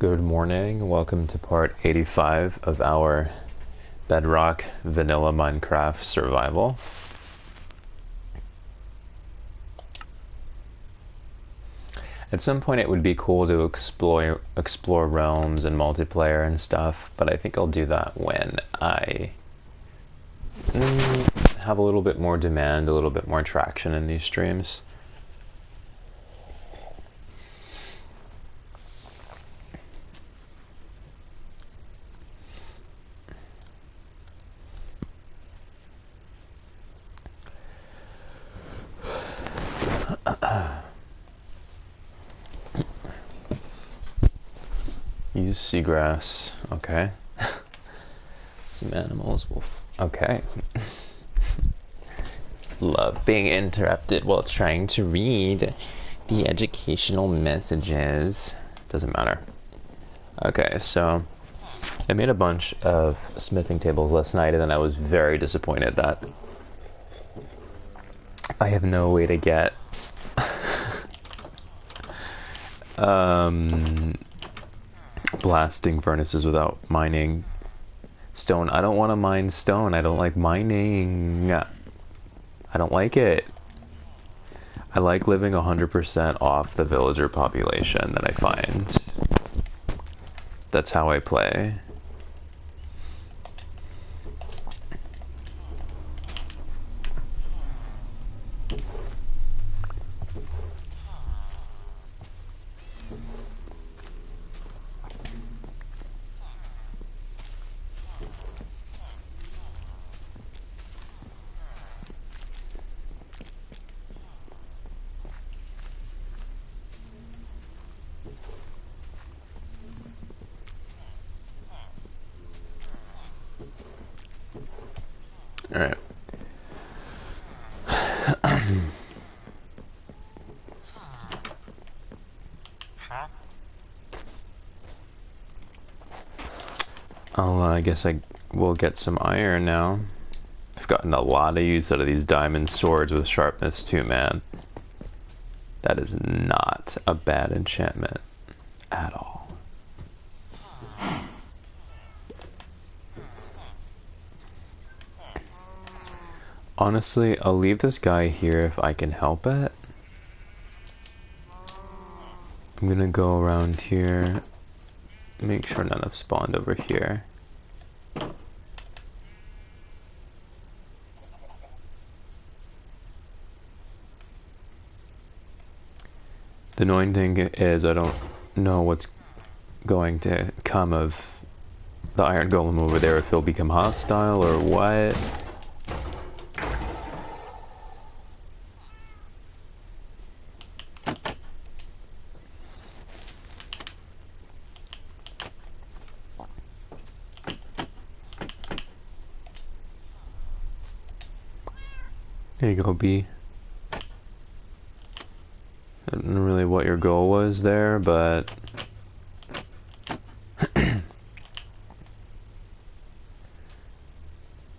Good morning. Welcome to part 85 of our Bedrock Vanilla Minecraft Survival. At some point it would be cool to explore realms and multiplayer and stuff, but I think I'll do that when I have a little bit more demand, a little bit more traction in these streams. Use seagrass. Okay. Some animals will... Okay. Love being interrupted while trying to read the educational messages. Doesn't matter. Okay, so I made a bunch of smithing tables last night, and then I was very disappointed that I have no way to get blasting furnaces without mining stone. I don't want to mine stone. I don't like mining. I don't like it. I like living 100% off the villager population that I find. That's how I play. Alright. I guess I will get some iron now. I've gotten a lot of use out of these diamond swords with sharpness too, man. That is not a bad enchantment at all. Honestly, I'll leave this guy here if I can help it. I'm gonna go around here, make sure none have spawned over here. The annoying thing is I don't know what's going to come of the iron golem over there, if he'll become hostile or what. There you go, B. I don't know really what your goal was there, but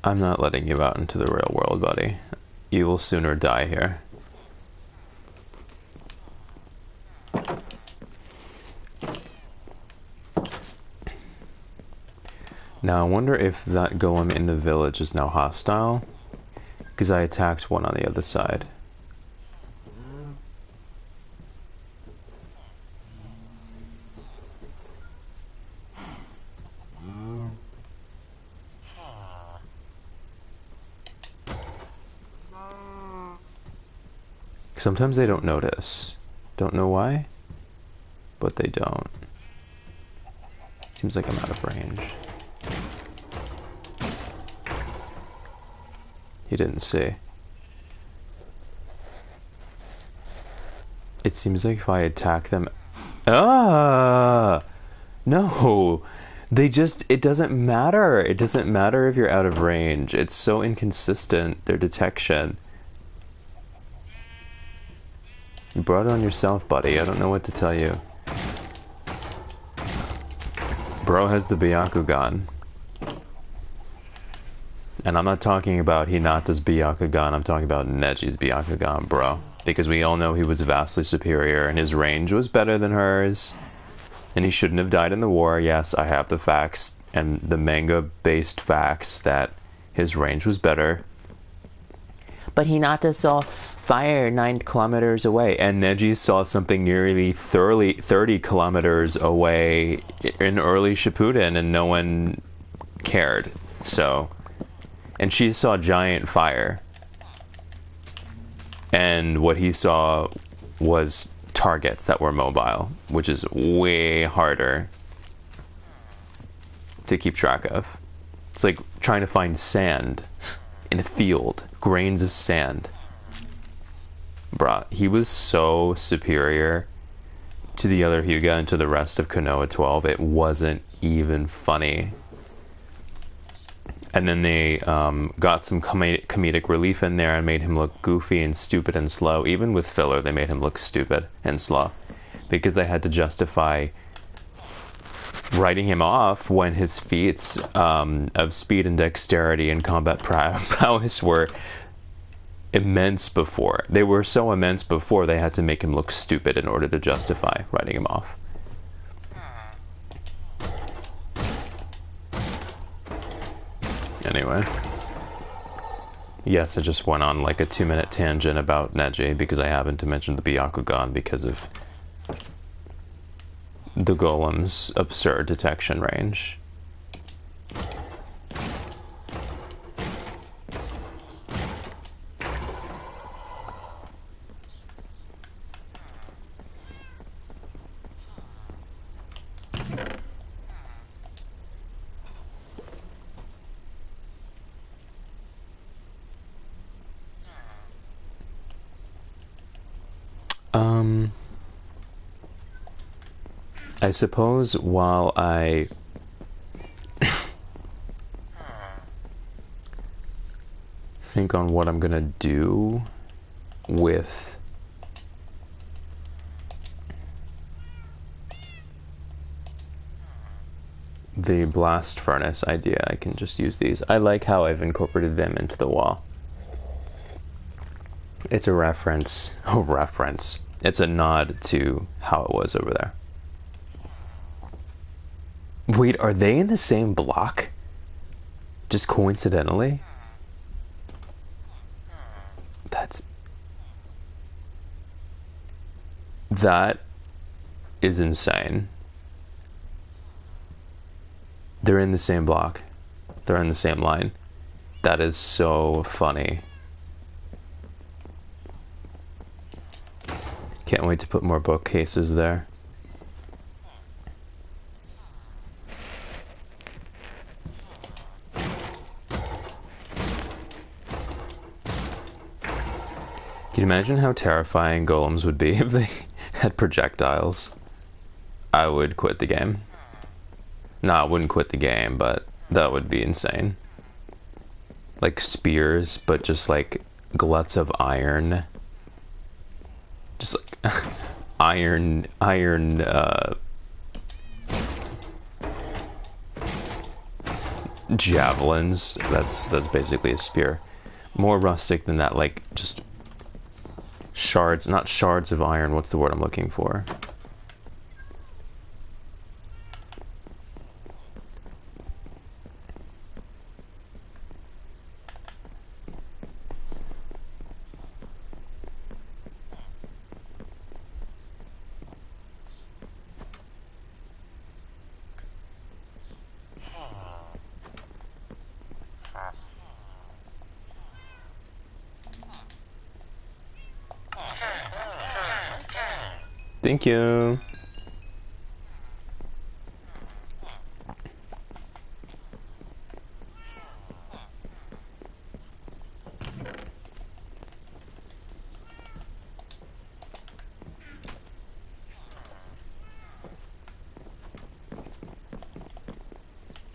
I'm not letting you out into the real world, buddy. You will sooner die here. Now I wonder if that golem in the village is now hostile, because I attacked one on the other side. Sometimes they don't notice. Don't know why, but they don't. Seems like I'm out of range. He didn't see. It seems like if I attack them... Ah! No! They just... It doesn't matter. It doesn't matter if you're out of range. It's so inconsistent, their detection. You brought it on yourself, buddy. I don't know what to tell you. Bro has the Byakugan. And I'm not talking about Hinata's Byakugan, I'm talking about Neji's Byakugan, bro. Because we all know he was vastly superior and his range was better than hers. And he shouldn't have died in the war. Yes, I have the facts and the manga-based facts that his range was better. But Hinata saw fire 9 kilometers away, and Neji saw something nearly 30 kilometers away in early Shippuden, and no one cared. So, and she saw giant fire. And what he saw was targets that were mobile, which is way harder to keep track of. It's like trying to find sand in a field, grains of sand. Bruh, he was so superior to the other Hyuga and to the rest of Konoha 12, it wasn't even funny. And then they got some comedic relief in there and made him look goofy and stupid and slow. Even with filler, they made him look stupid and slow. Because they had to justify writing him off when his feats of speed and dexterity and combat prowess were immense before. They were so immense before, they had to make him look stupid in order to justify writing him off. Anyway. Yes, I just went on like a 2-minute tangent about Neji because I happened to mention the Byakugan because of the golem's absurd detection range. I suppose while I think on what I'm gonna do with the blast furnace idea, I can just use these. I like how I've incorporated them into the wall. It's a reference. Oh, reference. It's a nod to how it was over there. Wait, are they in the same block? Just coincidentally? That is insane. They're in the same block. They're in the same line. That is so funny. Can't wait to put more bookcases there. Can you imagine how terrifying golems would be if they had projectiles? I would quit the game. No, I wouldn't quit the game, but that would be insane. Like spears, but just like gluts of iron. Just like iron javelins. That's basically a spear. More rustic than that, like just shards, not shards of iron, what's the word I'm looking for? Thank you.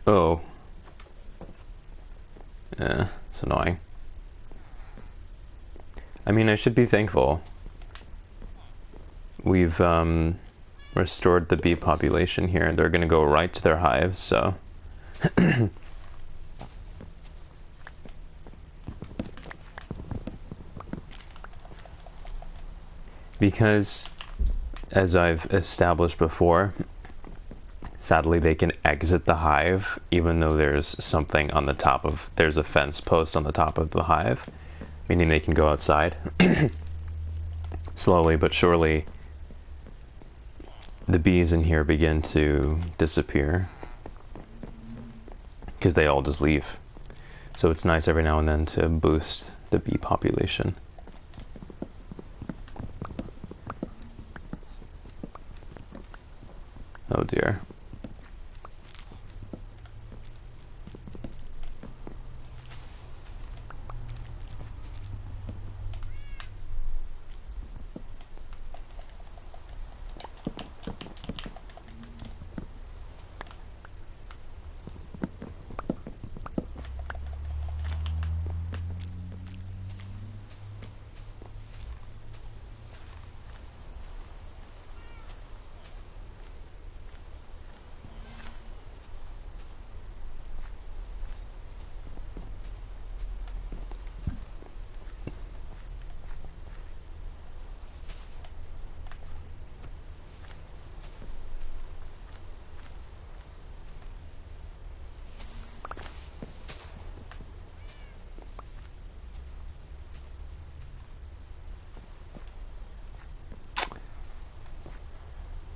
Oh. Yeah, it's annoying. I mean, I should be thankful. We've restored the bee population here, and they're going to go right to their hives, so... Because, as I've established before, Sadly, they can exit the hive even though there's something on the top of, there's a fence post on the top of the hive, meaning they can go outside. Slowly but surely, the bees in here begin to disappear because they all just leave. So it's nice every now and then to boost the bee population. Oh dear.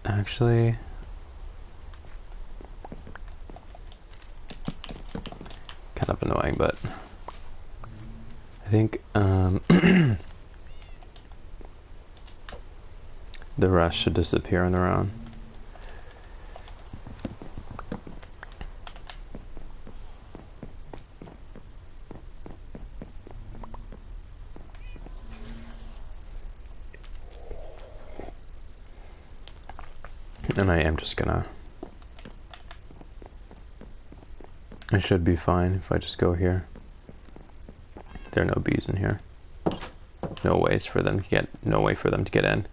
Actually, kind of annoying, but I think the rest should disappear on their own. And I am just gonna... I should be fine if I just go here. There are no bees in here. No ways for them to get... No way for them to get in.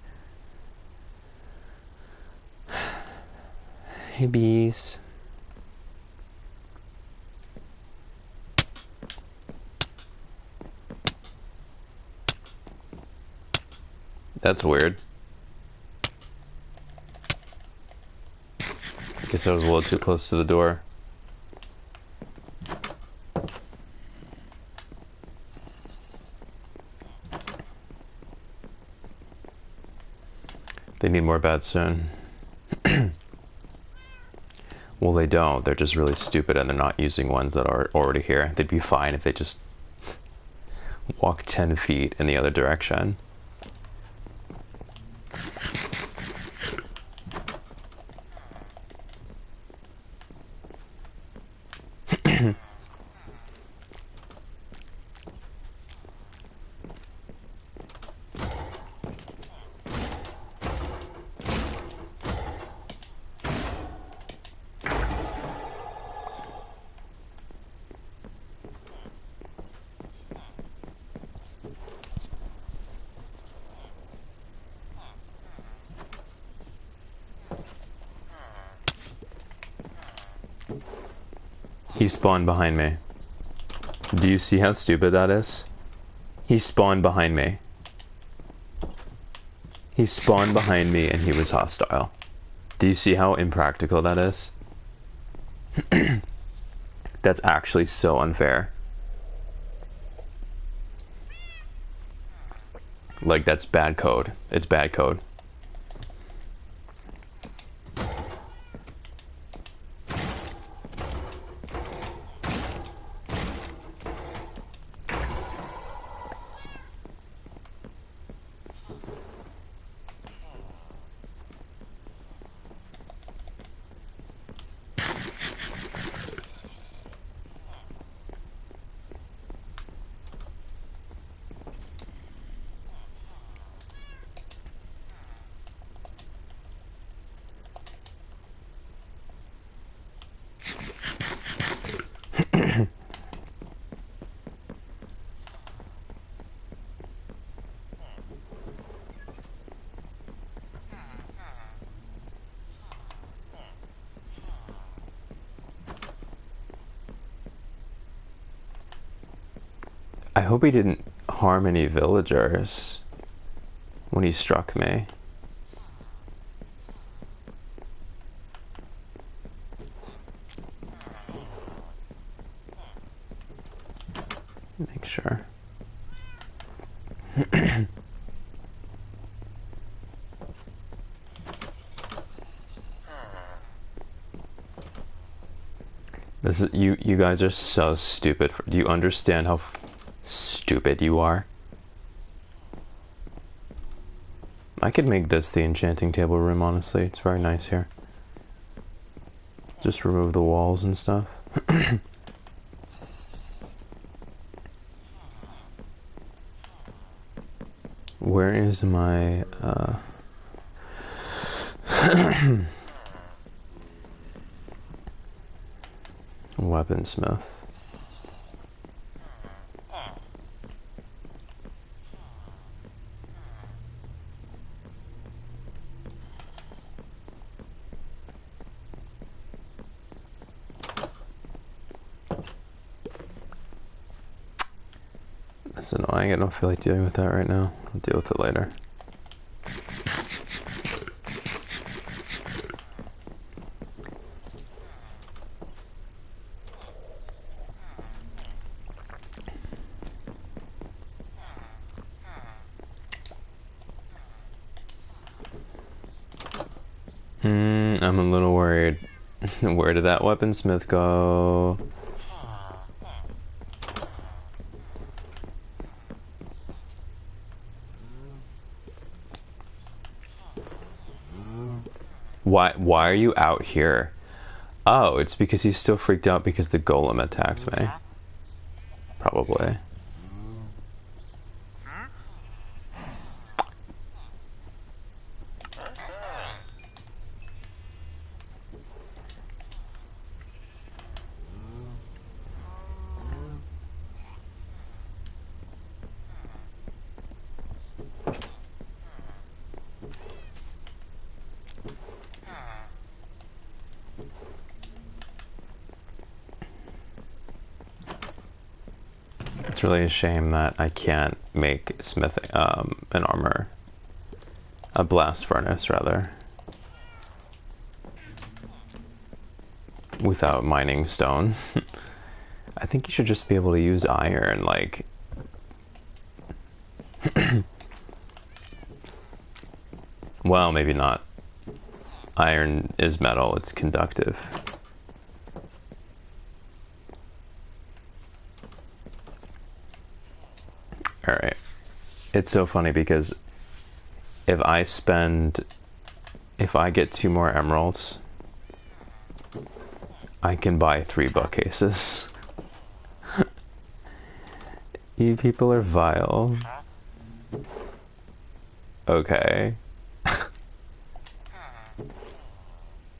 Hey, bees. That's weird. I guess I was a little too close to the door. They need more beds soon. Well, they don't. They're just really stupid and they're not using ones that are already here. They'd be fine if they just walk 10 feet in the other direction. He spawned behind me. Do you see how stupid that is? He spawned behind me. He spawned behind me and he was hostile. Do you see how impractical that is? That's actually so unfair. Like, that's bad code. It's bad code. I hope he didn't harm any villagers when he struck me. Make sure. This is you guys are so stupid. Do you understand how stupid you are? I could make this the enchanting table room, honestly. It's very nice here. Just remove the walls and stuff. Where is my weaponsmith? That's annoying. I don't feel like dealing with that right now. I'll deal with it later. I'm a little worried. Where did that weaponsmith go? Why are you out here? Oh, it's because he's still freaked out because the golem attacked me. Probably. It's really a shame that I can't make smithing an armor, a blast furnace rather, without mining stone. I think you should just be able to use iron, like well, maybe not. Iron is metal, it's conductive. Alright. It's so funny because if I get 2 more emeralds, I can buy 3 bookcases. You people are vile. Okay.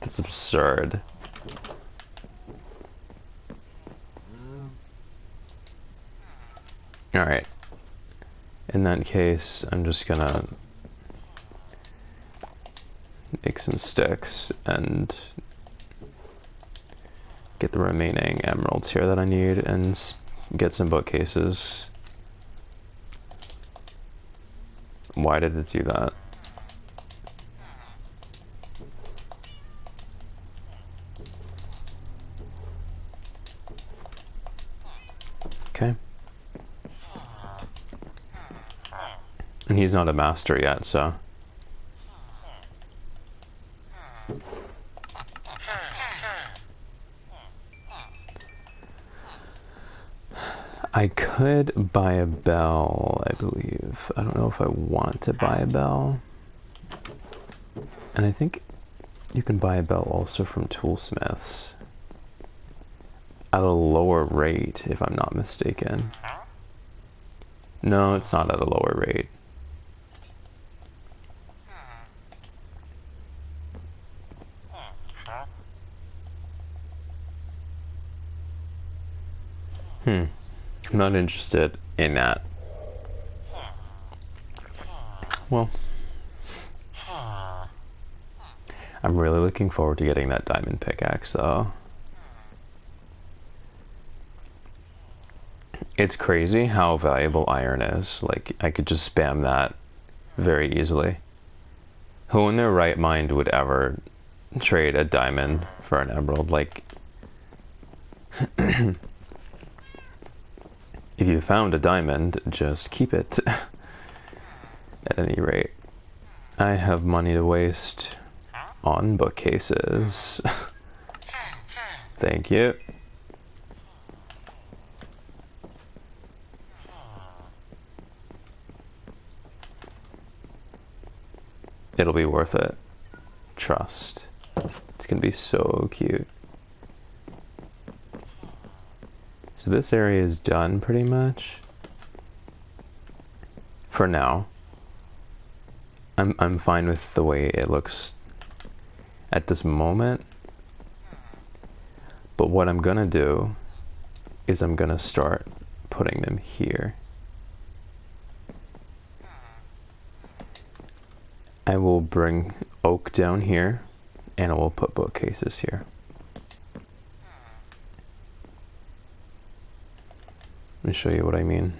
That's absurd. Alright. In that case, I'm just gonna make some sticks and get the remaining emeralds here that I need and get some bookcases. Why did it do that? Okay. And he's not a master yet, so. I could buy a bell, I believe. I don't know if I want to buy a bell. And I think you can buy a bell also from toolsmiths at a lower rate, if I'm not mistaken. No, it's not at a lower rate. I'm not interested in that. Well, I'm really looking forward to getting that diamond pickaxe, though. It's crazy how valuable iron is. Like, I could just spam that very easily. Who in their right mind would ever trade a diamond for an emerald? Like, If you found a diamond, just keep it. At any rate, I have money to waste on bookcases. Thank you. It'll be worth it. Trust. It's gonna be so cute. So this area is done pretty much. For now. I'm fine with the way it looks at this moment. But what I'm gonna do is I'm gonna start putting them here. I will bring oak down here, and I will put bookcases here. Let me show you what I mean.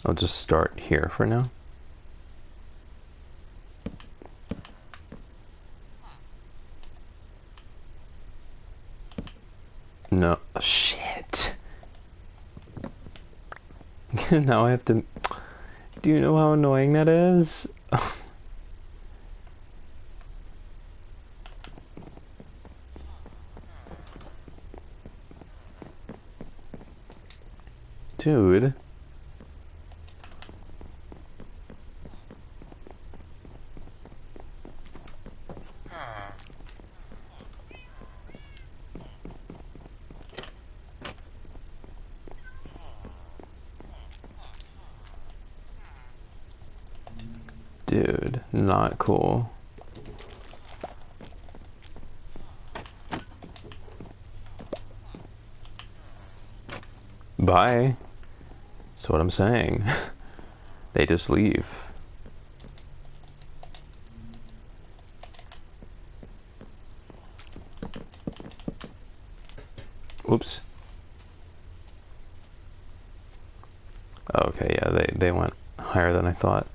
I'll just start here for now. No, shit. Now I have to... Do you know how annoying that is? Dude. Dude, not cool. Bye. That's what I'm saying. They just leave. Oops. Okay, yeah, they went higher than I thought.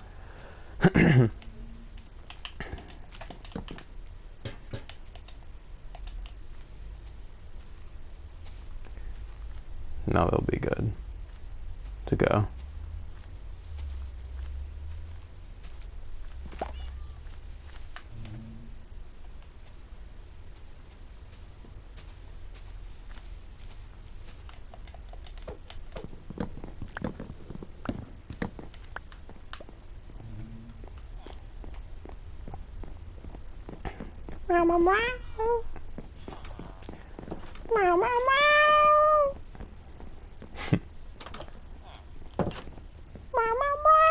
Now they'll be good to go. Meow, meow, meow. Meow, meow, meow. Meow, meow, meow.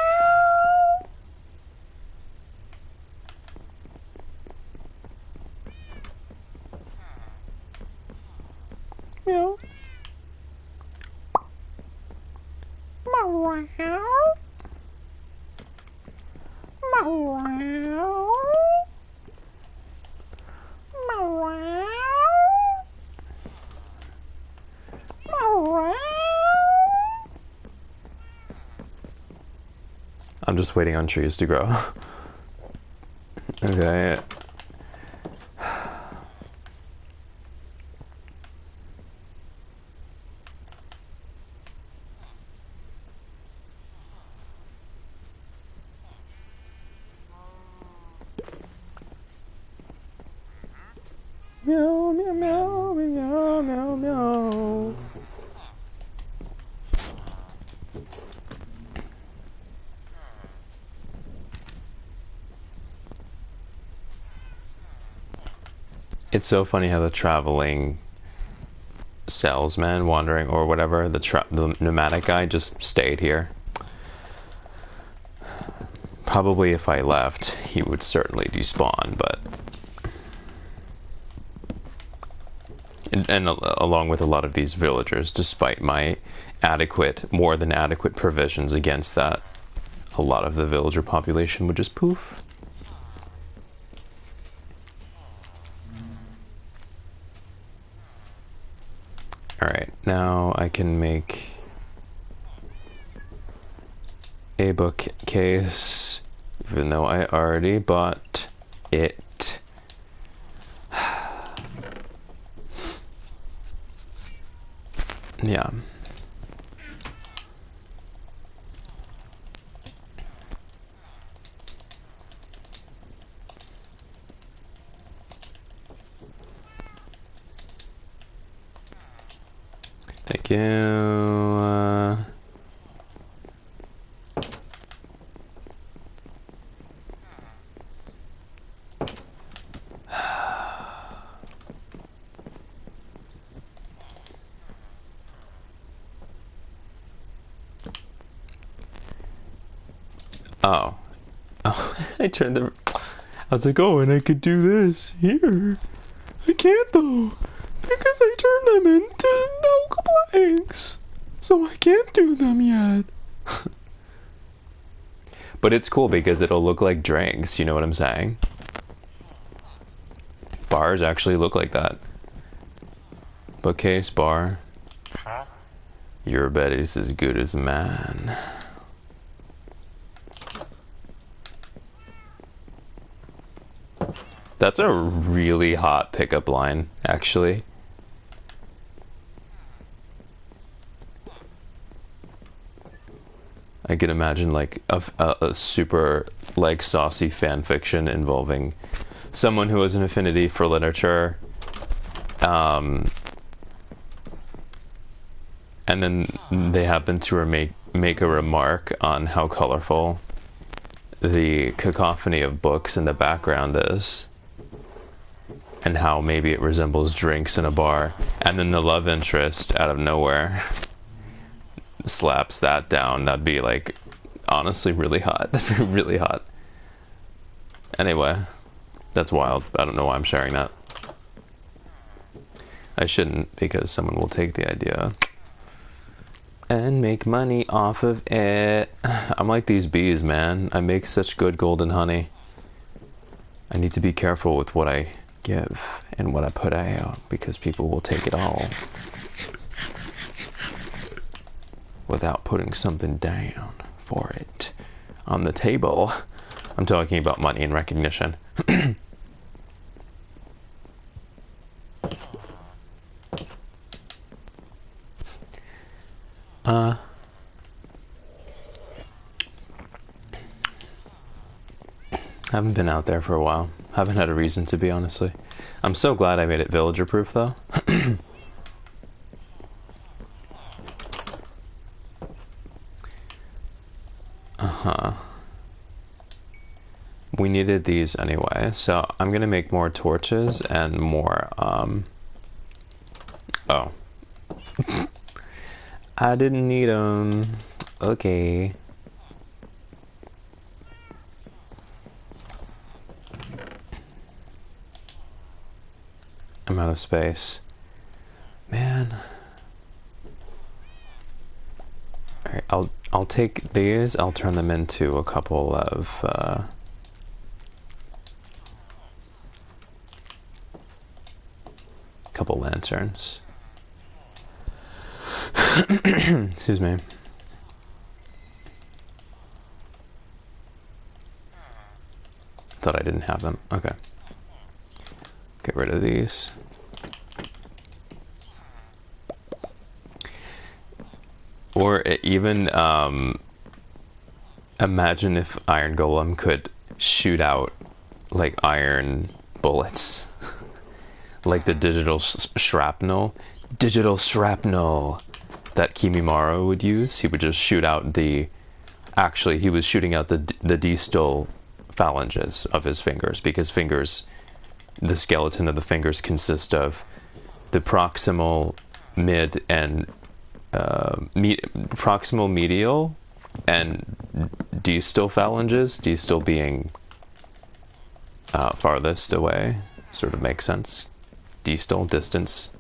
Meow. Meow, meow. Meow. I'm just waiting on trees to grow. Okay. Meow, meow, meow, meow, meow, meow. It's so funny how the traveling salesman wandering or whatever, the nomadic guy just stayed here. Probably if I left, he would certainly despawn, but... And along with a lot of these villagers, despite my more than adequate provisions against that, a lot of the villager population would just poof. Alright, now I can make a bookcase, even though I already bought it. Yeah. Thank you. Oh. Oh, I turned the... I was like, oh, and I could do this here. I can't, though, because I turned them into no blanks. So I can't do them yet. But it's cool because it'll look like drinks, you know what I'm saying? Bars actually look like that. Bookcase, bar. Your bet is as good as mine. That's a really hot pickup line, actually. I can imagine like a super like saucy fan fiction involving someone who has an affinity for literature, and then they happen to make a remark on how colorful the cacophony of books in the background is, and how maybe it resembles drinks in a bar, and then the love interest out of nowhere slaps that down. That'd be like honestly really hot. That'd be really hot. Anyway, that's wild. I don't know why I'm sharing that. I shouldn't, because someone will take the idea and make money off of it. I'm like these bees, man. I make such good golden honey. I need to be careful with what I give and what I put out, because people will take it all without putting something down for it on the table. I'm talking about money and recognition. Haven't been out there for a while. Haven't had a reason to be, honestly. I'm so glad I made it villager proof, though. We needed these anyway, so I'm gonna make more torches and more, oh. I didn't need them. Okay. I'm out of space. Man. Alright, I'll take these, I'll turn them into a couple of, couple lanterns. Excuse me. Thought I didn't have them. Okay. Get rid of these. Or even imagine if Iron Golem could shoot out like iron bullets. Like the digital shrapnel that Kimimaro would use. He would just shoot out actually he was shooting out the distal phalanges of his fingers, because the skeleton of the fingers consist of the proximal, mid, and proximal, medial, and distal phalanges. Distal being farthest away, sort of makes sense. Distal, distance.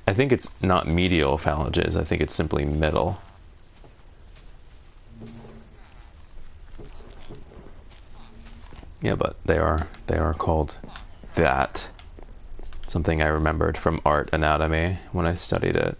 I think it's not medial phalanges, I think it's simply middle. Yeah, but they are called that. Something I remembered from art anatomy when I studied it.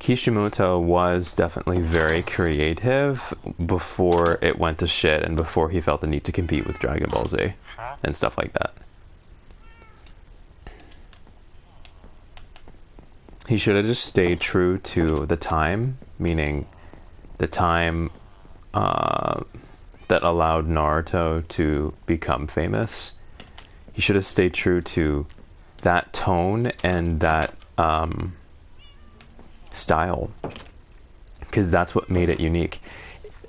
Kishimoto was definitely very creative before it went to shit and before he felt the need to compete with Dragon Ball Z and stuff like that. He should have just stayed true to the time, meaning the time that allowed Naruto to become famous. He should have stayed true to that tone and that style, because that's what made it unique.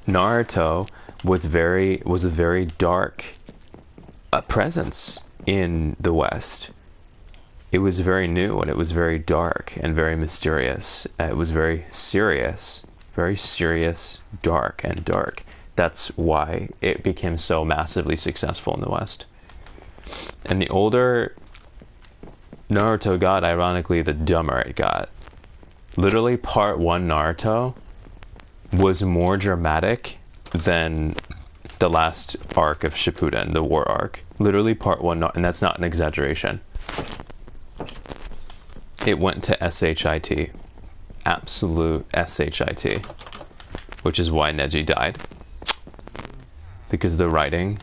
Naruto was a very dark presence in the West. It was very new, and it was very dark and very mysterious. It was very serious, dark. That's why it became so massively successful in the West. And the older Naruto got, ironically, the dumber it got. Literally, part 1 Naruto was more dramatic than the last arc of Shippuden, the war arc. Literally, part 1, and that's not an exaggeration. It went to SHIT. Absolute SHIT. Which is why Neji died. Because the writing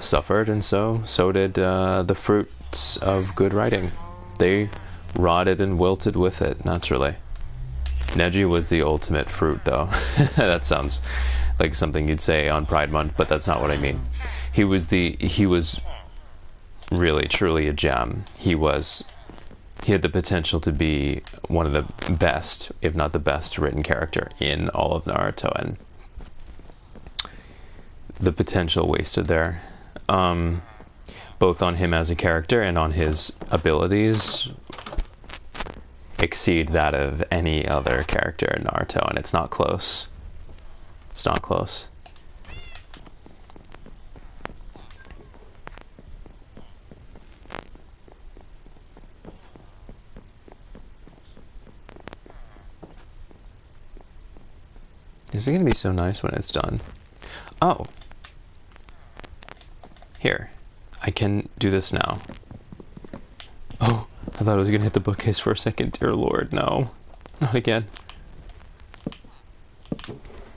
suffered, and so did the fruits of good writing. They rotted and wilted with it, naturally. Neji was the ultimate fruit, though. That sounds like something you'd say on Pride Month, but that's not what I mean. He was really, truly a gem. He had the potential to be one of the best, if not the best, written character in all of Naruto, and the potential wasted there. Both on him as a character and on his abilities exceed that of any other character in Naruto, and it's not close. It's not close. Is it going to be so nice when it's done? Oh. Here. I can do this now. Oh, I thought I was going to hit the bookcase for a second. Dear Lord, no. Not again.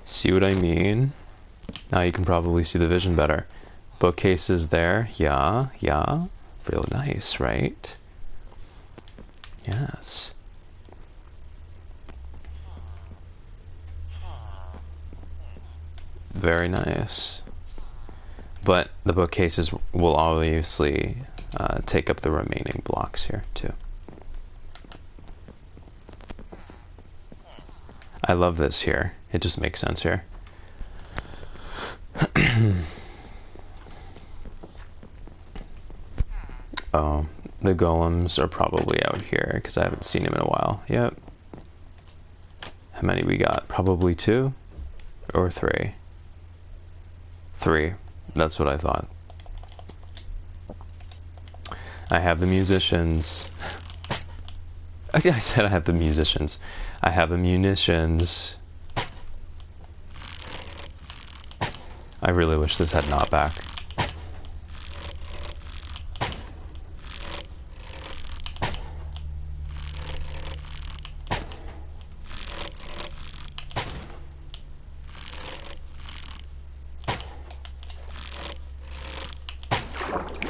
See what I mean? Now you can probably see the vision better. Bookcase is there. Yeah. Real nice, right? Yes. Very nice. But the bookcases will obviously take up the remaining blocks here, too. I love this here. It just makes sense here. Oh, the golems are probably out here, because I haven't seen him in a while. Yep. How many we got? Probably 2 or 3. 3. That's what I thought. I have the musicians. I said I have the musicians. I have the munitions. I really wish this had knockback.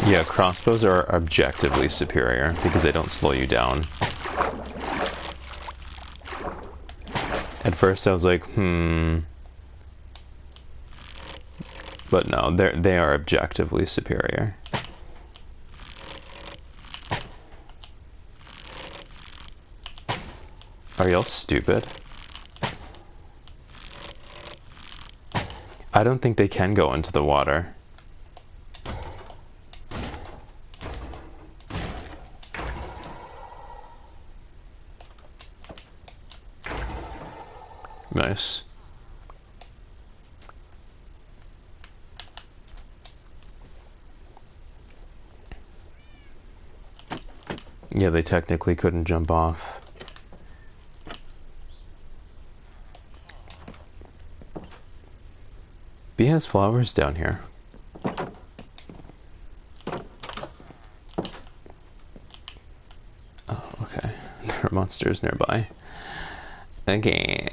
Yeah, crossbows are objectively superior because they don't slow you down. At first I was like, but no, they are objectively superior. Are y'all stupid? I don't think they can go into the water. Nice. Yeah, they technically couldn't jump off. B has flowers down here. Oh, okay. There are monsters nearby. Okay.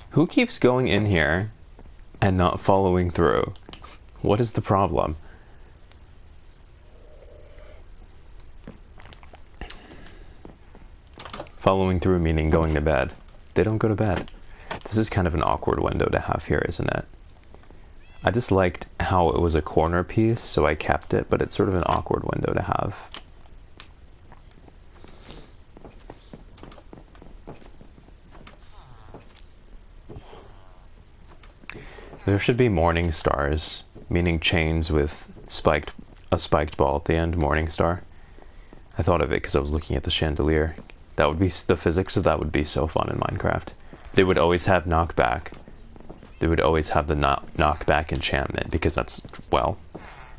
Who keeps going in here and not following through? What is the problem? Following through meaning going to bed. They don't go to bed. This is kind of an awkward window to have here, isn't it? I just liked how it was a corner piece, so I kept it, but it's sort of an awkward window to have. There should be morning stars, meaning chains with a spiked ball at the end, morning star. I thought of it because I was looking at the chandelier. That would be, the physics of that would be so fun in Minecraft. They would always have knockback. They would always have the knockback enchantment, because that's, well,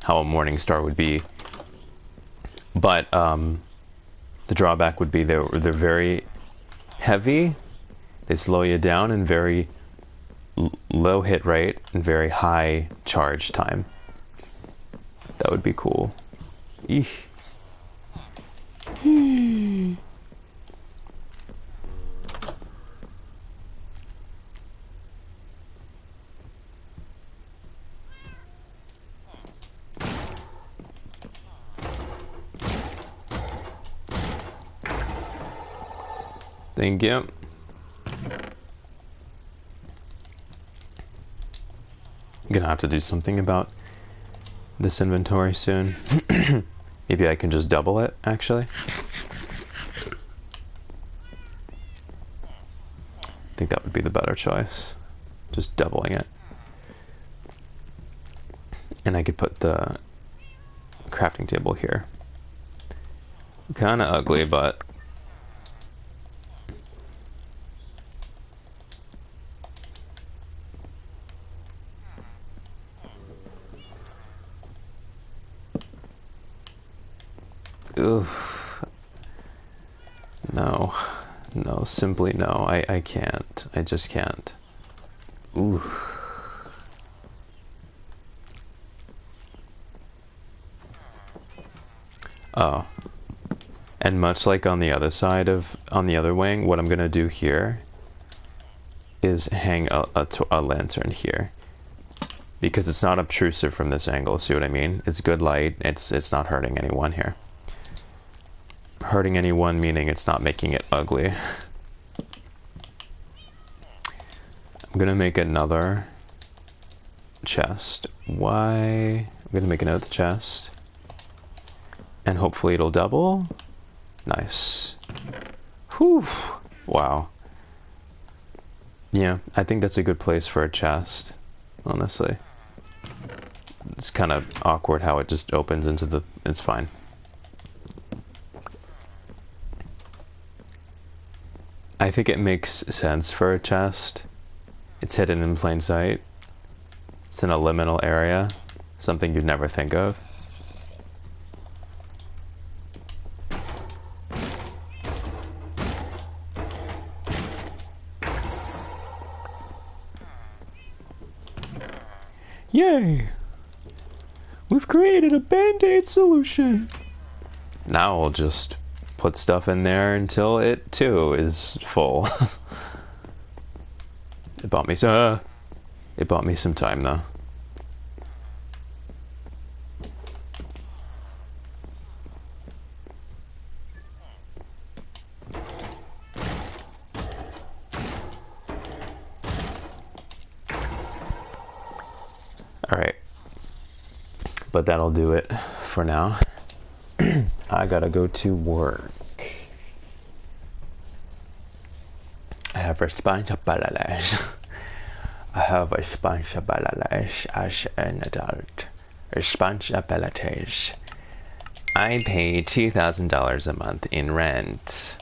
how a morning star would be. But the drawback would be they're very heavy, they slow you down, and very low hit rate and very high charge time. That would be cool. Eesh. Thank you. I'm gonna have to do something about this inventory soon. Maybe I can just double it, actually. I think that would be the better choice. Just doubling it. And I could put the crafting table here. Kinda ugly, but... Oof. No. No, simply no. I can't. I just can't. Ooh. Oh. And much like on the other side of, on the other wing, what I'm gonna do here is hang a lantern here. Because it's not obtrusive from this angle, see what I mean? It's good light, it's not hurting anyone here. Hurting anyone meaning it's not making it ugly. I'm gonna make another chest. Why? I'm gonna make another chest. And hopefully it'll double. Nice. Whew. Wow. Yeah, I think that's a good place for a chest, honestly. It's kind of awkward how it just opens into the... It's fine. I think it makes sense for a chest. It's hidden in plain sight. It's in a liminal area. Something you'd never think of. Yay! We've created a band-aid solution! Now we'll just put stuff in there until it too is full. It bought me some time though. Alright. But that'll do it for now. I gotta go to work. I have responsibilities. I have responsibilities as an adult. Responsibilities. I pay $2,000 a month in rent.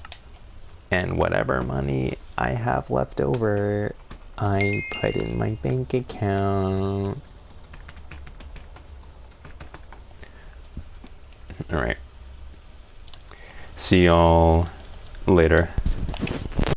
And whatever money I have left over, I put in my bank account. Alright. See y'all later.